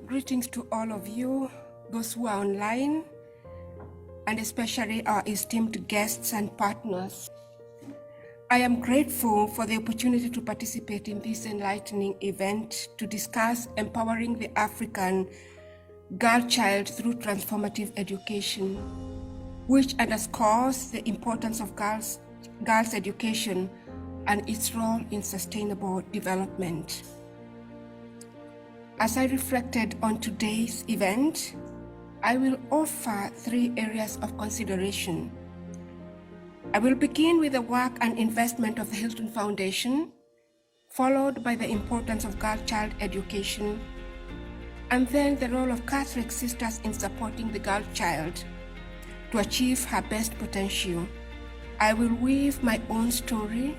Greetings to all of you, those who are online, and especially our esteemed guests and partners. I am grateful for the opportunity to participate in this enlightening event to discuss empowering the African girl child through transformative education, which underscores the importance of girls' education and its role in sustainable development. As I reflected on today's event, I will offer 3 areas of consideration. I will begin with the work and investment of the Hilton Foundation, followed by the importance of girl-child education, and then the role of Catholic sisters in supporting the girl child to achieve her best potential. I will weave my own story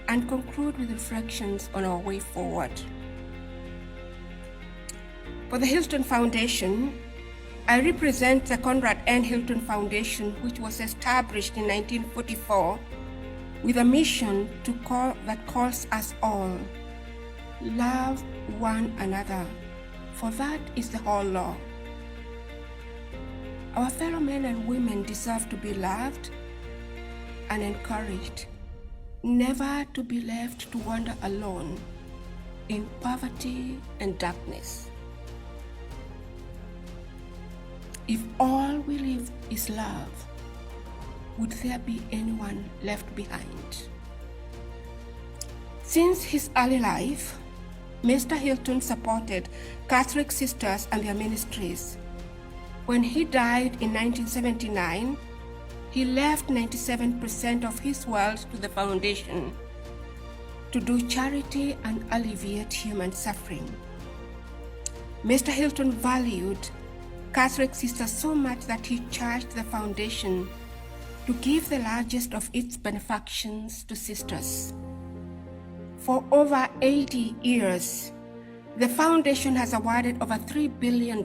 and conclude with reflections on our way forward. For the Hilton Foundation, I represent the Conrad N. Hilton Foundation, which was established in 1944 with a mission that calls us all, love one another, for that is the whole law. Our fellow men and women deserve to be loved and encouraged, never to be left to wander alone in poverty and darkness. If all we live is love, would there be anyone left behind? Since his early life, Mr. Hilton supported Catholic sisters and their ministries. When he died in 1979, he left 97% of his wealth to the foundation to do charity and alleviate human suffering. Mr. Hilton valued Catholic sisters so much that he charged the foundation to give the largest of its benefactions to sisters. For over 80 years, the foundation has awarded over $3 billion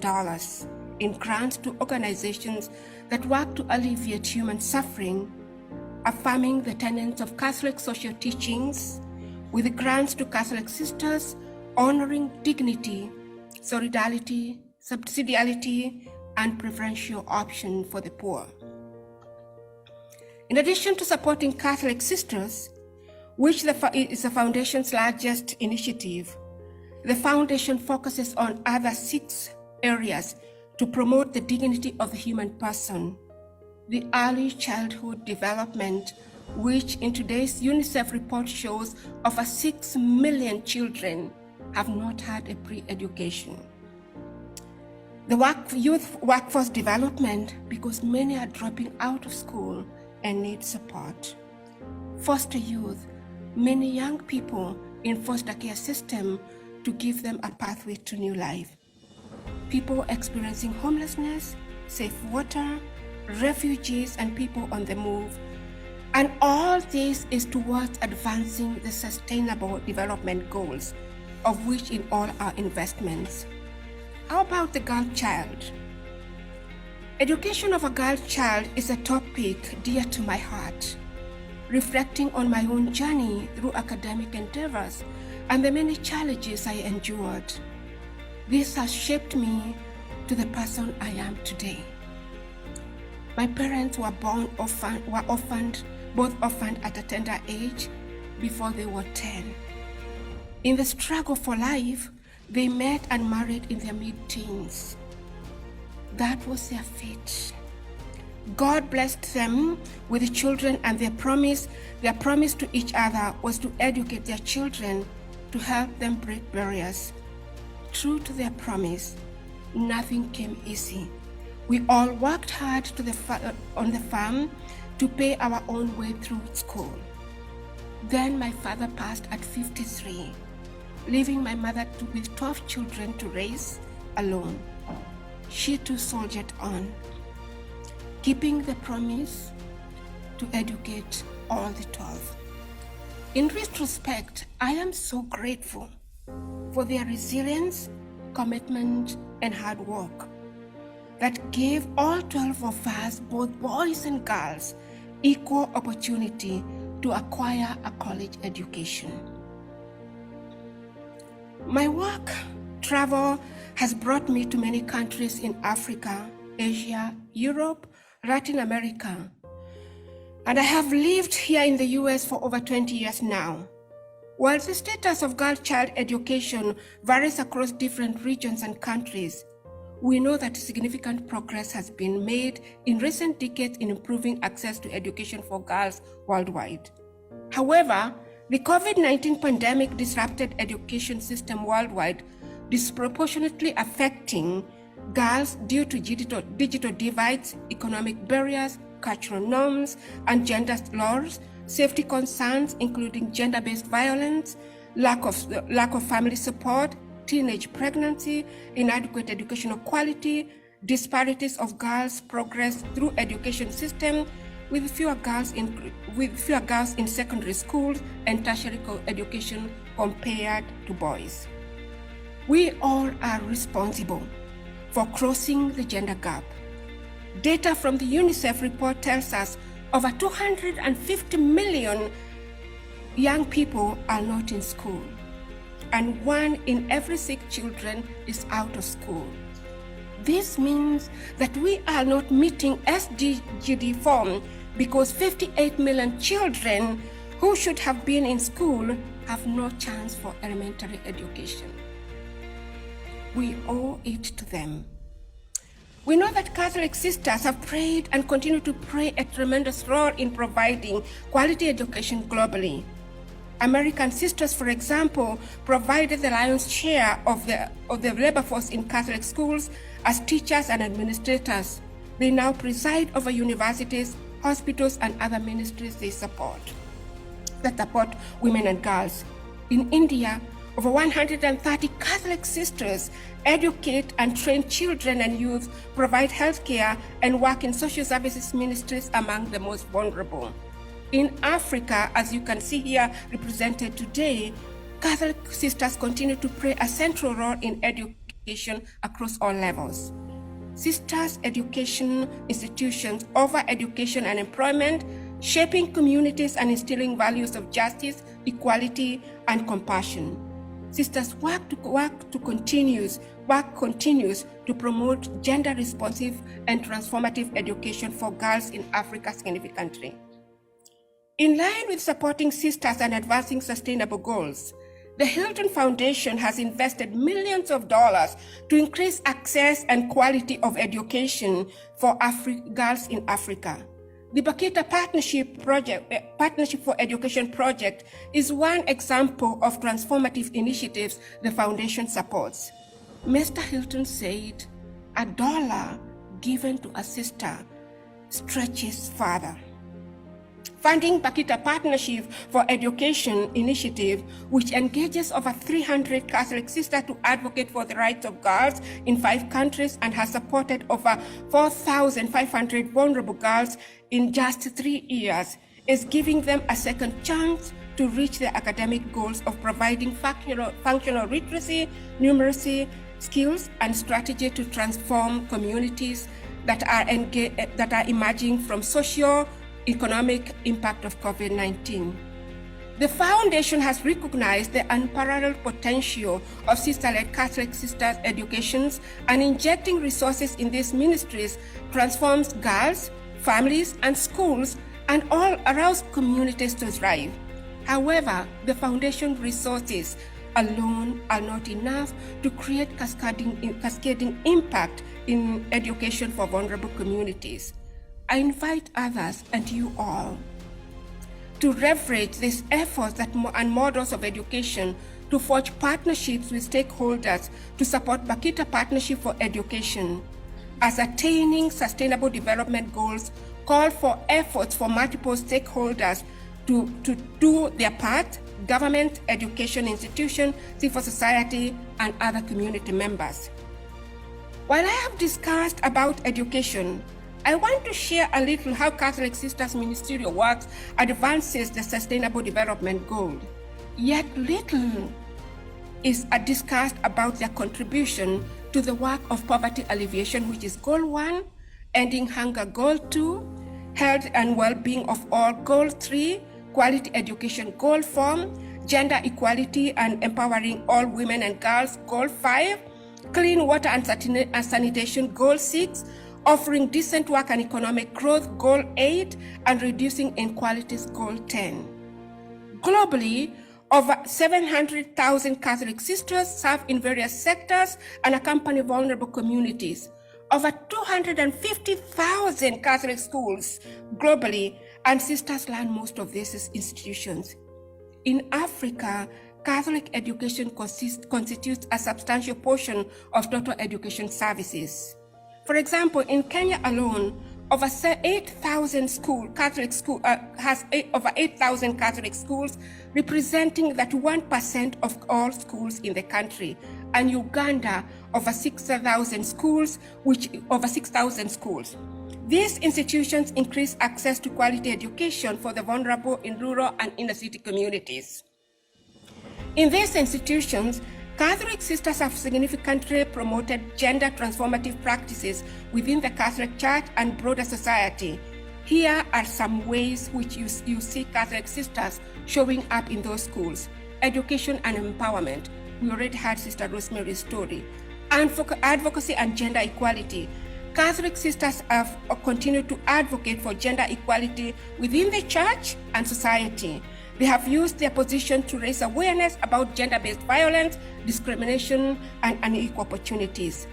in grants to organizations that work to alleviate human suffering, affirming the tenets of Catholic social teachings, with grants to Catholic sisters honoring dignity, solidarity, subsidiarity, and preferential option for the poor. In addition to supporting Catholic sisters, which is the foundation's largest initiative, the foundation focuses on other 6 areas to promote the dignity of the human person. The early childhood development, which in today's UNICEF report shows over 6 million children have not had a pre-education. The youth workforce development, because many are dropping out of school and need support. Foster youth, many young people in foster care system to give them a pathway to new life. People experiencing homelessness, safe water, refugees, and people on the move. And all this is towards advancing the sustainable development goals, of which in all our investments. How about the girl child? Education of a girl child is a topic dear to my heart. Reflecting on my own journey through academic endeavors and the many challenges I endured, this has shaped me to the person I am today. My parents were both orphaned at a tender age before they were 10. In the struggle for life, they met and married in their mid-teens. That was their fate. God blessed them with children, and their promise to each other was to educate their children to help them break barriers. True to their promise, nothing came easy. We all worked hard on the farm to pay our own way through school. Then my father passed at 53. Leaving my mother with 12 children to raise alone. She too soldiered on, keeping the promise to educate all the 12. In retrospect, I am so grateful for their resilience, commitment, and hard work that gave all 12 of us, both boys and girls, equal opportunity to acquire a college education. My work, travel, has brought me to many countries in Africa, Asia, Europe, Latin America. And I have lived here in the US for over 20 years now. While the status of girl child education varies across different regions and countries, we know that significant progress has been made in recent decades in improving access to education for girls worldwide. However, the COVID-19 pandemic disrupted education system worldwide, disproportionately affecting girls due to digital divides, economic barriers, cultural norms, and gender laws, safety concerns, including gender-based violence, lack of family support, teenage pregnancy, inadequate educational quality, disparities of girls' progress through education system, with fewer girls in secondary schools and tertiary education compared to boys. We all are responsible for closing the gender gap. Data from the UNICEF report tells us over 250 million young people are not in school, and 1 in every 6 children is out of school. This means that we are not meeting SDG form because 58 million children who should have been in school have no chance for elementary education. We owe it to them. We know that Catholic sisters have played and continue to play a tremendous role in providing quality education globally. American sisters, for example, provided the lion's share of the labor force in Catholic schools as teachers and administrators. They now preside over universities, hospitals, and other ministries that support women and girls. In India, over 130 Catholic sisters educate and train children and youth, provide healthcare, and work in social services ministries among the most vulnerable. In Africa, as you can see here represented today, Catholic sisters continue to play a central role in education across all levels. Sisters' education institutions offer education and employment, shaping communities and instilling values of justice, equality, and compassion. Sisters' work continues to promote gender-responsive and transformative education for girls in Africa significantly. In line with supporting sisters and advancing sustainable goals, the Hilton Foundation has invested millions of dollars to increase access and quality of education for girls in Africa. The Bakhita Partnership for Education project is one example of transformative initiatives the foundation supports. Mr. Hilton said, $1 given to a sister stretches farther. Funding Bakhita Partnership for Education initiative, which engages over 300 Catholic sisters to advocate for the rights of girls in 5 countries and has supported over 4,500 vulnerable girls in just 3 years, is giving them a second chance to reach their academic goals of providing functional literacy, numeracy, skills, and strategy to transform communities that are emerging from socio-economic impact of COVID-19. The foundation has recognized the unparalleled potential of sister-led Catholic sisters' educations, and injecting resources in these ministries transforms girls, families, and schools, and all around communities to thrive. However, the foundation resources alone are not enough to create cascading impact in education for vulnerable communities. I invite others and you all to leverage these efforts and models of education to forge partnerships with stakeholders to support Bakhita Partnership for Education. As attaining sustainable development goals call for efforts for multiple stakeholders to do their part: government, education institution, civil society, and other community members. While I have discussed about education, I want to share a little how Catholic Sisters Ministerial work advances the Sustainable Development Goal. Yet little is discussed about their contribution to the work of poverty alleviation, which is Goal 1, ending hunger Goal 2, health and well-being of all Goal 3, quality education Goal 4, gender equality and empowering all women and girls Goal 5, Clean water and sanitation, Goal 6, offering decent work and economic growth, Goal 8, and reducing inequalities, Goal 10. Globally, over 700,000 Catholic sisters serve in various sectors and accompany vulnerable communities. Over 250,000 Catholic schools globally, and sisters learn most of these institutions. In Africa, Catholic education constitutes a substantial portion of total education services. For example, in Kenya alone, over 8,000 over 8,000 Catholic schools, representing 31% of all schools in the country, and Uganda over 6,000 schools, These institutions increase access to quality education for the vulnerable in rural and inner city communities. In these institutions, Catholic sisters have significantly promoted gender transformative practices within the Catholic Church and broader society. Here are some ways which you see Catholic sisters showing up in those schools. Education and empowerment. We already heard Sister Rosemary's story. Advocacy and gender equality. Catholic sisters have continued to advocate for gender equality within the church and society. They have used their position to raise awareness about gender-based violence, discrimination, and unequal opportunities.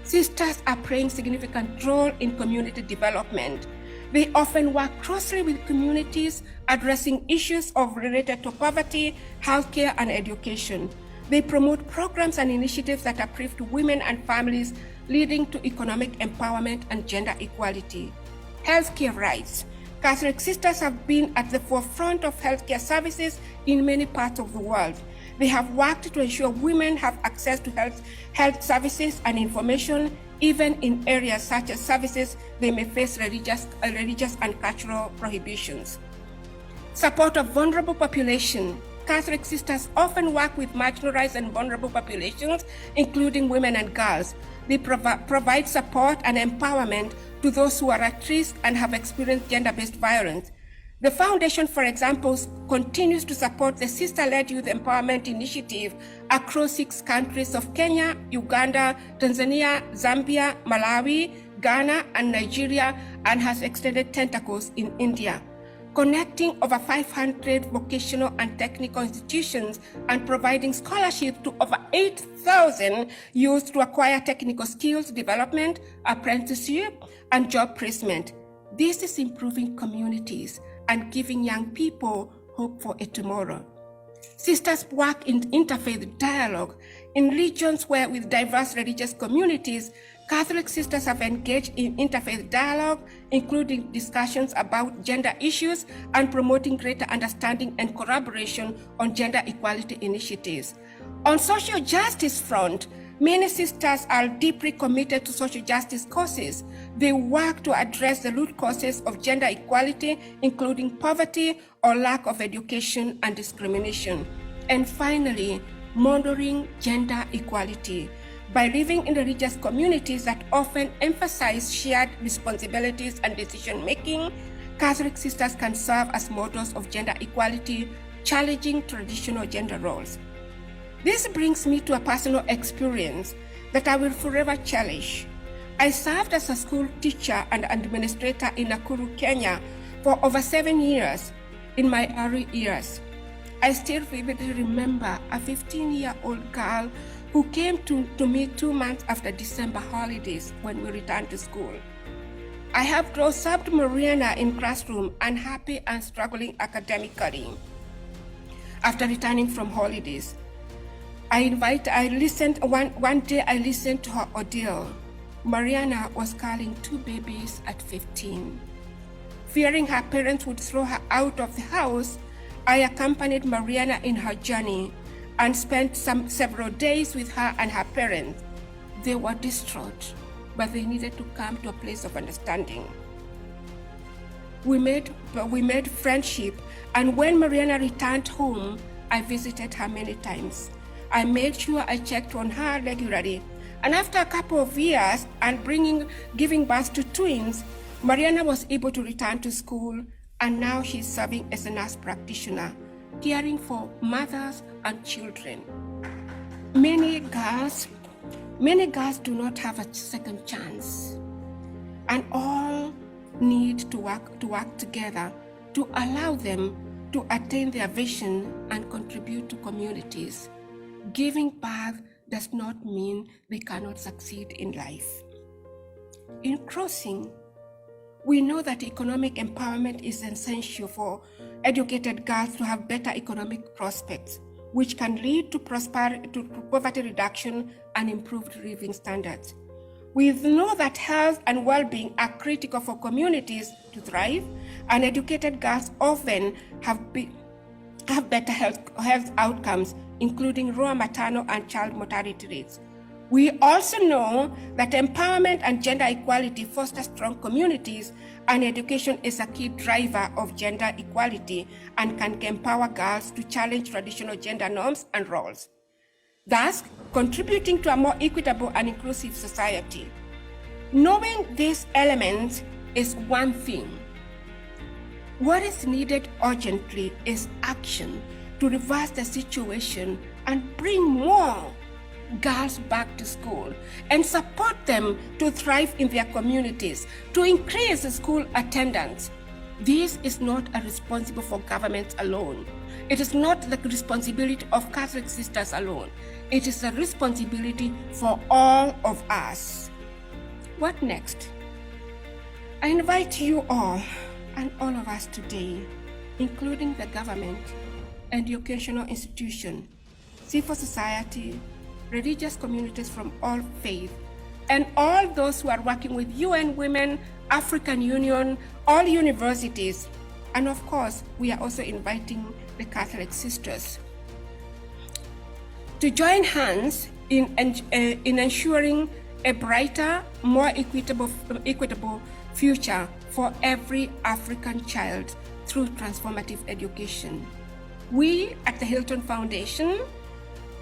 Sisters are playing a significant role in community development. They often work closely with communities addressing issues related to poverty, healthcare, and education. They promote programs and initiatives that uplift women and families, leading to economic empowerment and gender equality. Healthcare rights. Catholic sisters have been at the forefront of healthcare services in many parts of the world. They have worked to ensure women have access to health services and information, even in areas such as services they may face religious and cultural prohibitions. Support of vulnerable population. Catholic sisters often work with marginalized and vulnerable populations, including women and girls. They provide support and empowerment to those who are at risk and have experienced gender-based violence. The foundation, for example, continues to support the sister-led youth empowerment initiative across 6 countries of Kenya, Uganda, Tanzania, Zambia, Malawi, Ghana, and Nigeria, and has extended tentacles in India, connecting over 500 vocational and technical institutions and providing scholarships to over 8,000 youth to acquire technical skills development, apprenticeship, and job placement. This is improving communities and giving young people hope for a tomorrow. Sisters work in interfaith dialogue. In regions with diverse religious communities, Catholic sisters have engaged in interfaith dialogue, including discussions about gender issues and promoting greater understanding and collaboration on gender equality initiatives. On social justice front, many sisters are deeply committed to social justice causes. They work to address the root causes of gender equality, including poverty or lack of education and discrimination. And finally, monitoring gender equality. By living in religious communities that often emphasize shared responsibilities and decision-making, Catholic sisters can serve as models of gender equality, challenging traditional gender roles. This brings me to a personal experience that I will forever cherish. I served as a school teacher and administrator in Nakuru, Kenya for over 7 years in my early years. I still vividly remember a 15-year-old girl who came to me 2 months after December holidays when we returned to school. I have observed Mariana in classroom unhappy and struggling academically. After returning from holidays, one day I listened to her ordeal. Mariana was carrying 2 babies at 15. Fearing her parents would throw her out of the house, I accompanied Mariana in her journey and spent several days with her and her parents. They were distraught, but they needed to come to a place of understanding. We made friendship, and when Mariana returned home, I visited her many times. I made sure I checked on her regularly, and after a couple of years and giving birth to twins, Mariana was able to return to school, and now she's serving as a nurse practitioner, caring for mothers and children. Many girls Many girls do not have a second chance, and all need to work together to allow them to attain their vision and contribute to communities. Giving birth does not mean they cannot succeed in life. In closing, we know that economic empowerment is essential for educated girls to have better economic prospects, which can lead to poverty reduction and improved living standards. We know that health and well-being are critical for communities to thrive, and educated girls often have better health outcomes, including lower maternal and child mortality rates. We also know that empowerment and gender equality foster strong communities, and education is a key driver of gender equality and can empower girls to challenge traditional gender norms and roles, thus contributing to a more equitable and inclusive society. Knowing these elements is one thing. What is needed urgently is action to reverse the situation and bring more girls back to school and support them to thrive in their communities, to increase school attendance. This is not a responsibility for governments alone. It is not the responsibility of Catholic sisters alone. It is a responsibility for all of us. What next? I invite you all and all of us today, including the government, educational institutions, civil society, religious communities from all faiths, and all those who are working with UN Women, African Union, all universities, and of course, we are also inviting the Catholic sisters to join hands in ensuring a brighter, more equitable future for every African child through transformative education. We at the Hilton Foundation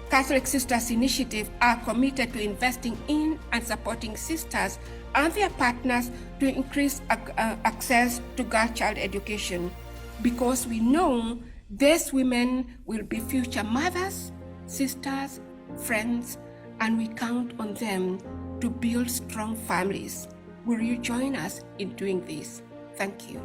Catholic Sisters Initiative are committed to investing in and supporting sisters and their partners to increase access to girl child education, because we know these women will be future mothers, sisters, friends, and we count on them to build strong families. Will you join us in doing this? Thank you.